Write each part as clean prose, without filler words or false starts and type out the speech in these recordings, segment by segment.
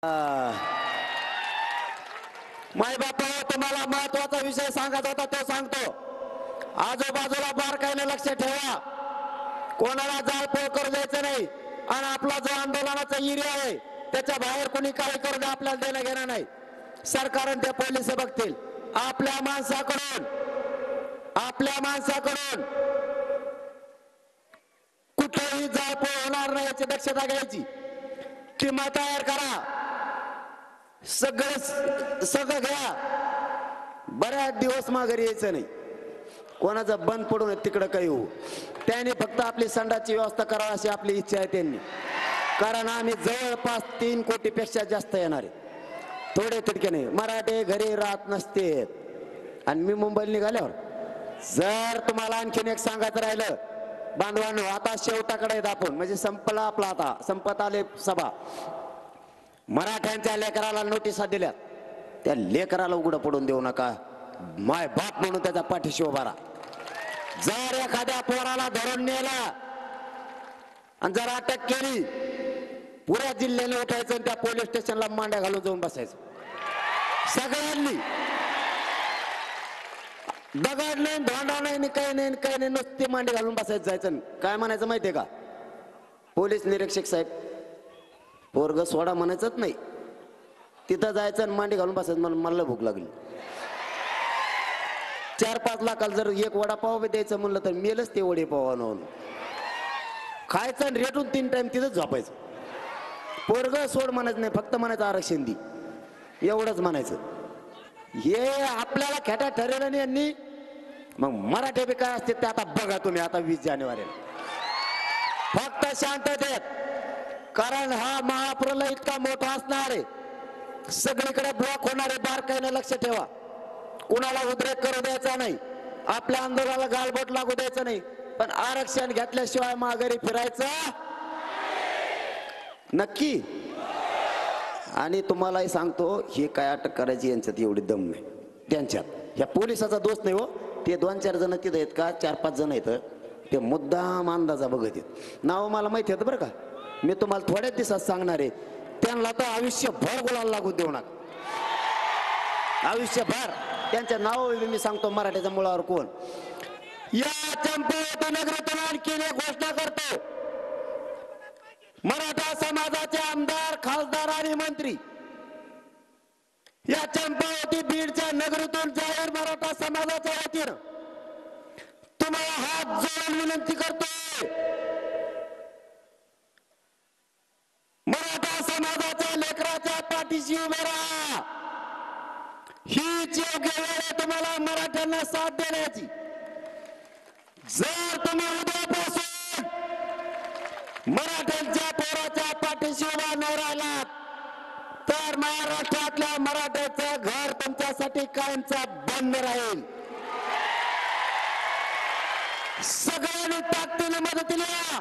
माय बापा तुम्हाला महत्वाचा विषय सांगायचा होता तो सांगतो। आजूबाजूला बारकाईने लक्ष ठेवा, कोणाला जाळपोळ करू द्यायचं नाही आणि आपला जो आंदोलनाचा एरिया आहे त्याच्या बाहेर कोणी काही करू द्या, आपल्याला देणं घेणं नाही। सरकार आणि ते पोलीस बघतील। आपल्या माणसाकडून कुठेही जाळपोळ होणार नाही याची दक्षता घ्यायची। किंमत तयार करा, सगळं घ्या, बऱ्याच दिवस माघारी यायचं नाही। कोणाचं बंद पडून तिकडं काही हो, त्याने फक्त आपली संडाची व्यवस्था करावी अशी आपली इच्छा आहे त्यांनी, कारण आम्ही जवळपास 3 कोटीपेक्षा जास्त येणार आहे। थोडे तितके नाही, मराठे घरी राहत नसते। आणि मी मुंबईला निघाल्यावर जर तुम्हाला आणखीन एक सांगायचं राहिलं बांधवांनो, आता शेवटाकडे आहेत आपण, म्हणजे संपला आपला, आता संपत आले सभा। मराठ्यांच्या लेकराला नोटिसा दिल्या, त्या लेकराला उघडं पडून देऊ नका। माय बाप म्हणून त्याच्या पाठीशी उभा राहा। जर एखाद्या पोराला धरून नेला आणि जर अटक केली, पुऱ्या जिल्ह्याला उठायचं आणि त्या पोलीस स्टेशनला मांड्या घालून जाऊन बसायचं सगळ्यांनी। दगड नाही, धोंडा नाही, काही नाही, काही नाही, नुसती मांडी घालून बसायचं जायचं। काय म्हणायचं माहितीये का, पोलीस निरीक्षक साहेब पोरग सोडा म्हणायचंच नाही, तिथं जायचं आणि मांडी घालून बसायचं। मला भूक लागली, 4-5 लाखाला जर एक वडापाव द्यायचं म्हणलं तर मेलच ते वडेपाव आणून खायचं आणि रेटून 3 टाइम तिथंच झोपायचं। पोरग सोड म्हणायचं नाही, फक्त म्हणायचं आरक्षण दे, एवढंच म्हणायचं। हे आपल्याला खेटा ठरवलं नाही यांनी। मग मराठे बी काय असते ते आता बघा तुम्ही, आता 20 जानेवारीला फक्त शांततेत, कारण हा महाप्रलय इतका मोठा असणार आहे, सगळीकडे ब्लॉक होणार आहे। बारकाईने लक्ष ठेवा, कुणाला उद्रेक करू द्यायचा नाही, आपल्या आंदोलनाला गालबोट लागू द्यायचं नाही, पण आरक्षण घेतल्याशिवाय माघारी फिरायचं नक्की। आणि तुम्हालाही सांगतो, हे काय अटक करायची यांच्यात एवढी दम नाही त्यांच्यात। ह्या पोलिसाचा दोष नाही हो, ते 2-4 जण तिथं आहेत का, 4-5 जण आहेत, ते मुद्दाम अंदाजा बघत आहेत। नाव मला माहिती आहे बरं का, मी तुम्हाला थोड्याच दिवसात सांगणार आहे। त्यांना तर आयुष्यभर गुलाल लागू देऊ नका, आयुष्यभर। त्यांच्या नाव मी सांगतो, मराठीच्या मुळावर कोण। या चंपावती नगरीतून आणखी एक घोषणा करतो, मराठा समाजाचे आमदार, खासदार आणि मंत्री या चंपावती बीडच्या नगरीतून जाहीर मराठा समाजाच्या वतीनं तुम्हाला हात जोडून विनंती करतोय, मराठा समाजाच्या लेकराच्या पाठीशी उभे राहा। हीच योग्य वेळ आहे तुम्हाला मराठ्यांना साथ देण्याची। जर तुम्ही उद्यापासून मराठ्यांच्या पोराच्या पाठीशी उभा नाही राहिलात तर महाराष्ट्रातल्या मराठ्याचं घर तुमच्यासाठी कायमचा बंद राहील। सगळ्यांनी ताकदीने मदतीला या,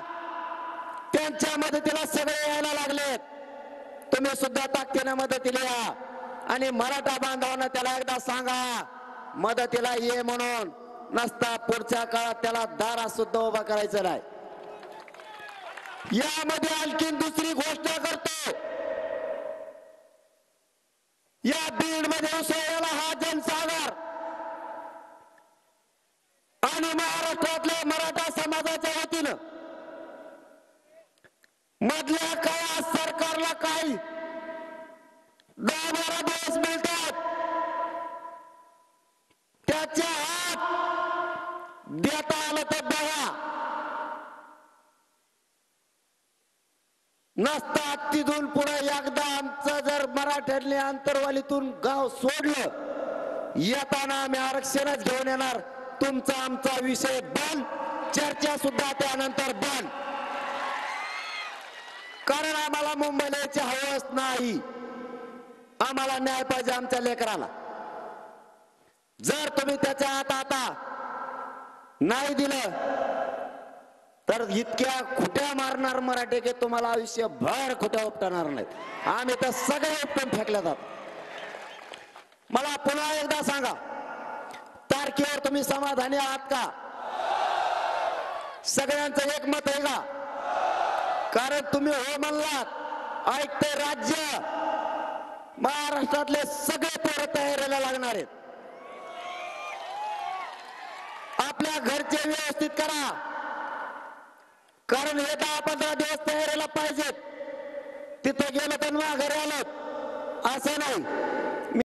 त्यांच्या मदतीला सगळे यायला लागलेत, तुम्ही सुद्धा ताकदीने मदतीला या। आणि मराठा बांधवांना त्याला एकदा सांगा, मदतीला ये म्हणून, नसता पुढच्या काळात त्याला दारात सुद्धा उभा करायचं नाही। यामध्ये आणखी दुसरी घोषणा करतो, या बीड मध्ये उसळलेला हा जनसागर आणि महाराष्ट्रातल्या मराठा समाजाच्या वतीनं मधल्या काळात सरकारला काही 10-12 दिवस मिळतात, त्याच्या हात देता आलं तर बघा, नसता तिथून पुढे एकदा आमचं जर मराठ्यांनी आंतरवालीतून गाव सोडलं, येताना आम्ही आरक्षणच घेऊन येणार। तुमचा आमचा विषय बंद, चर्चा सुद्धा त्यानंतर बंद, कारण आम्हाला मुंबईला यायची हवस नाही। आम्हाला न्याय पाहिजे आमच्या लेकराला। जर तुम्ही त्याच्या हात आता नाही दिलं तर इतक्या खुट्या मारणार मराठे की तुम्हाला आयुष्यभर खुट्या उपटणार नाहीत। आम्ही तर सगळे उपटून फेकले जात। मला पुन्हा एकदा सांगा, तारखेवर तुम्ही समाधानी आहात का? सगळ्यांचं एकमत आहे का? कारण तुम्ही हो म्हणलात, ऐकते राज्य महाराष्ट्रातले सगळे पोरं तयारीला लागणार आहेत. आपल्या घरचे व्यवस्थित करा, कारण हे 10-15 दिवस तयारीला पाहिजेत. तिथे गेलं तर माघारी आलं असं नाही.